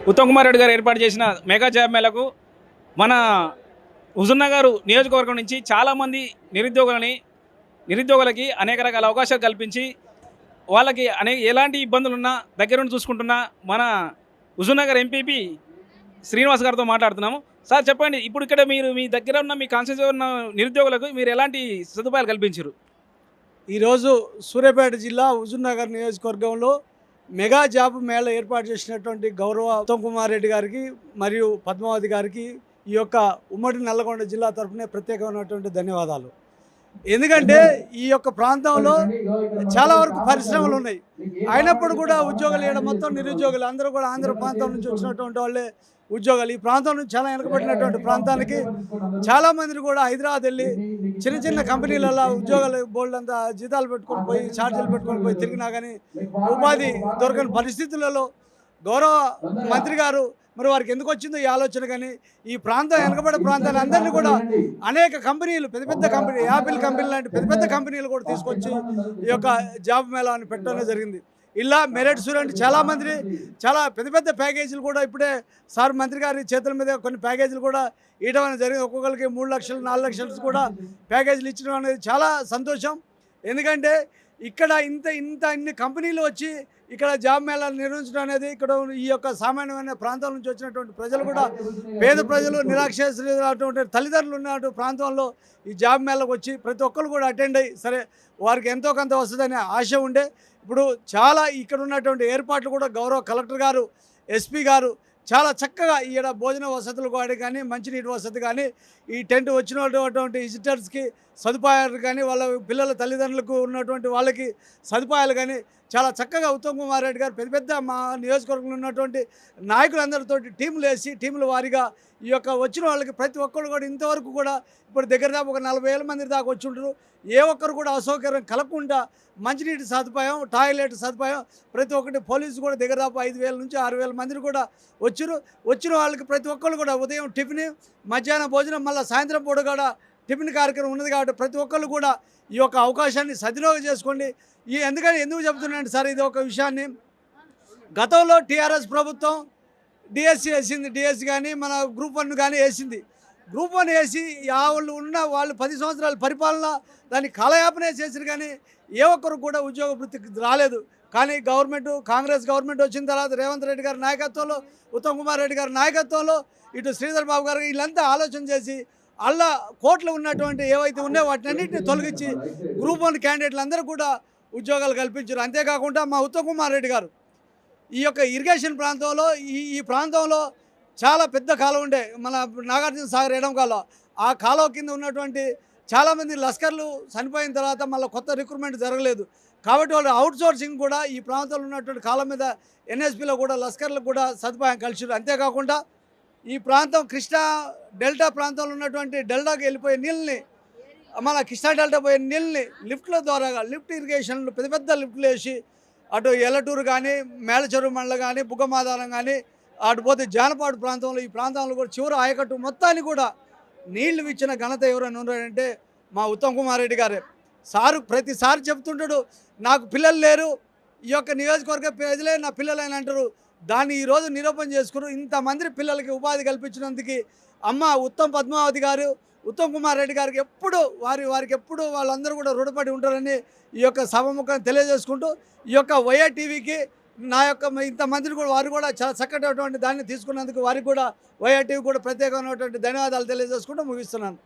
ఉత్తమ్ కుమార్ రెడ్డి గారు ఏర్పాటు చేసిన మెగా జాబ్ మేళకు మన హుజూర్నగర్ నియోజకవర్గం నుంచి చాలామంది నిరుద్యోగులకి అనేక రకాల అవకాశాలు కల్పించి వాళ్ళకి ఎలాంటి ఇబ్బందులున్నా దగ్గరుండి చూసుకుంటున్న మన హుజూర్నగర్ ఎంపీపీ శ్రీనివాస్ గారితో మాట్లాడుతున్నాము. సార్ చెప్పండి, ఇప్పుడు ఇక్కడ మీరు మీ దగ్గర ఉన్న మీ కాన్స్టిట్యూన్సీ ఉన్న నిరుద్యోగులకు మీరు ఎలాంటి సదుపాయాలు కల్పించారు? ఈరోజు సూర్యాపేట జిల్లా హుజూర్నగర్ నియోజకవర్గంలో మెగా జాబ్ మేళ ఏర్పాటు చేసినటువంటి గౌరవ ఉత్తమ్ కుమార్ రెడ్డి గారికి మరియు పద్మావతి గారికి ఈ యొక్క ఉమ్మడి నల్లగొండ జిల్లా తరఫున ప్రత్యేకమైనటువంటి ధన్యవాదాలు. ఎందుకంటే ఈ యొక్క ప్రాంతంలో చాలా వరకు పరిశ్రమలు ఉన్నాయి, అయినప్పుడు కూడా ఉద్యోగాలు ఇవ్వడం మొత్తం నిరుద్యోగులు అందరూ కూడా ఆంధ్ర ప్రాంతం నుంచి వచ్చినటువంటి వాళ్ళే ఉద్యోగాలు. ఈ ప్రాంతం నుంచి చాలా వెనకబడినటువంటి ప్రాంతానికి చాలామందిని కూడా హైదరాబాద్ వెళ్ళి చిన్న చిన్న కంపెనీలలో ఉద్యోగాలు బోల్డ్ అంతా జీతాలు పెట్టుకొని పోయి ఛార్జీలు పెట్టుకొని పోయి తిరిగినా కానీ ఉపాధి దొరకని పరిస్థితులలో గౌరవ మంత్రి గారు మరి వారికి ఎందుకు వచ్చిందో ఈ ఆలోచన, కానీ ఈ ప్రాంతం వెనకబడే ప్రాంతాన్ని అందరినీ కూడా అనేక కంపెనీలు పెద్ద పెద్ద కంపెనీ యాపిల్ కంపెనీ లాంటి పెద్ద పెద్ద కంపెనీలు కూడా తీసుకొచ్చి ఈ యొక్క జాబ్ మేళాన్ని పెట్టడం జరిగింది. ఇలా మెరిట్ స్టూడెంట్ చాలామంది చాలా పెద్ద పెద్ద ప్యాకేజీలు కూడా ఇప్పుడే సార్ మంత్రి గారి చేతుల మీద కొన్ని ప్యాకేజీలు కూడా ఇవ్వడం అనేది జరిగింది. ఒక్కొక్కరికి 3 లక్షలు 4 లక్షలు కూడా ప్యాకేజీలు ఇచ్చడం అనేది చాలా సంతోషం. ఎందుకంటే ఇక్కడ ఇన్ని కంపెనీలు వచ్చి ఇక్కడ జాబ్ మేళాలు నిర్వహించడం అనేది ఇక్కడ ఈ యొక్క సామాన్యమైన ప్రాంతం నుంచి వచ్చినటువంటి ప్రజలు కూడా పేద ప్రజలు నిరాక్షరాటువంటి తల్లిదండ్రులు ఉన్నటువంటి ప్రాంతంలో ఈ జాబ్ మేళకు వచ్చి ప్రతి ఒక్కరు కూడా అటెండ్ అయ్యి సరే వారికి ఎంతో కొంత వస్తుందనే ఆశ ఉండే. ఇప్పుడు చాలా ఇక్కడ ఉన్నటువంటి ఏర్పాట్లు కూడా గౌరవ కలెక్టర్ గారు ఎస్పీ గారు చాలా చక్కగా ఈడ భోజన వసతులు కానీ మంచినీటి వసతి కానీ ఈ టెంట్ వచ్చినటువంటి విజిటర్స్కి సదుపాయాలు కానీ వాళ్ళ పిల్లల తల్లిదండ్రులకు ఉన్నటువంటి వాళ్ళకి సదుపాయాలు కానీ చాలా చక్కగా ఉత్తమ్ కుమార్ రెడ్డి గారు పెద్ద పెద్ద మా నియోజకవర్గంలో ఉన్నటువంటి నాయకులందరితో టీముల వారీగా ఈ యొక్క వచ్చిన వాళ్ళకి ప్రతి ఒక్కరు కూడా ఇంతవరకు కూడా ఇప్పుడు దగ్గర దాకా ఒక 40,000 మంది దాకా వచ్చి ఉంటారు. ఏ ఒక్కరు కూడా అసౌకర్యం కలగకుండా మంచినీటి సదుపాయం టాయిలెట్ సదుపాయం ప్రతి ఒక్కటి పోలీసు కూడా దగ్గర దాకా 5,000 నుంచి 6,000 మందిని కూడా వచ్చిన వాళ్ళకి ప్రతి ఒక్కరు కూడా ఉదయం టిఫిన్ మధ్యాహ్నం భోజనం మళ్ళీ సాయంత్రం పూట కూడా టిఫిన్ కార్యక్రమం ఉన్నది. కాబట్టి ప్రతి ఒక్కరు కూడా ఈ యొక్క అవకాశాన్ని సద్వినియోగం చేసుకోండి. ఎందుకు చెప్తున్నానంటే సార్, ఇది ఒక విషయాన్ని గతంలో టీఆర్ఎస్ ప్రభుత్వం డిఎస్సి వేసింది, డిఎస్సి కానీ మన గ్రూప్ 1 కానీ వేసింది. గ్రూప్ 1 వేసి వాళ్ళు 10 సంవత్సరాల పరిపాలన దాన్ని కాలయాపన చేసారు, కానీ ఏ ఒక్కరు కూడా ఉద్యోగ వృత్తికి రాలేదు. కానీ కాంగ్రెస్ గవర్నమెంట్ వచ్చిన తర్వాత రేవంత్ రెడ్డి గారి నాయకత్వంలో ఉత్తమ్ కుమార్ రెడ్డి గారి నాయకత్వంలో ఇటు శ్రీధర్ బాబు గారు వీళ్ళంతా ఆలోచన చేసి అలా కోట్లు ఉన్నటువంటి ఏవైతే ఉన్నాయో వాటిని అన్నింటినీ తొలగించి గ్రూప్ 1 క్యాండిడేట్లు అందరూ కూడా ఉద్యోగాలు కల్పించారు. అంతేకాకుండా మా ఉత్తమ్ కుమార్ రెడ్డి గారు ఈ యొక్క ఇరిగేషన్ ప్రాంతంలో ఈ ప్రాంతంలో చాలా పెద్ద కాలువ ఉండే మన నాగార్జున సాగర్ ఎడం కాలువ, ఆ కాలువ కింద ఉన్నటువంటి చాలామంది లస్కర్లు చనిపోయిన తర్వాత మళ్ళీ కొత్త రిక్రూట్మెంట్ జరగలేదు. కాబట్టి వాళ్ళు అవుట్సోర్సింగ్ కూడా ఈ ప్రాంతంలో ఉన్నటువంటి కాలం మీద ఎన్ఎస్పీలో కూడా లస్కర్లకు కూడా సదుపాయం కలిసారు. అంతేకాకుండా ఈ ప్రాంతం కృష్ణా డెల్టా ప్రాంతంలో ఉన్నటువంటి డెల్టాకి వెళ్ళిపోయే నీళ్ళని మన కృష్ణా డెల్టా పోయే నీళ్ళని లిఫ్ట్ల ద్వారా లిఫ్ట్ ఇరిగేషన్లు పెద్ద పెద్ద లిఫ్ట్లు వేసి అటు ఎల్లటూరు కానీ మేళచెరువు మండలం కానీ బుగ్గమాదారం కానీ అటు పోతే జానపాడు ప్రాంతంలో ఈ ప్రాంతంలో కూడా చివరి ఆయకట్టు మొత్తాన్ని కూడా నీళ్లు ఇచ్చిన ఘనత ఎవరైనా ఉన్నారంటే మా ఉత్తమ్ కుమార్ రెడ్డి గారే. ప్రతిసారి చెప్తుంటాడు, నాకు పిల్లలు లేరు, ఈ యొక్క నియోజకవర్గ ప్రజలే నా పిల్లలు అని అంటారు. దాన్ని ఈరోజు నిరూపణ చేసుకున్నారు. ఇంతమంది పిల్లలకి ఉపాధి కల్పించినందుకు పద్మావతి గారు ఉత్తమ్ కుమార్ రెడ్డి గారికి వారికి ఎప్పుడు వాళ్ళందరూ కూడా రుణపడి ఉంటారని ఈ యొక్క సభముఖం తెలియజేసుకుంటూ ఈ యొక్క వైఆర్ టీవీకి నా యొక్క ఇంతమందిని కూడా వారు కూడా చాలా చక్కటి దాన్ని తీసుకున్నందుకు వారికి కూడా వైఆర్ టీవీ కూడా ప్రత్యేకమైనటువంటి ధన్యవాదాలు తెలియజేసుకుంటూ ముగిస్తున్నాను.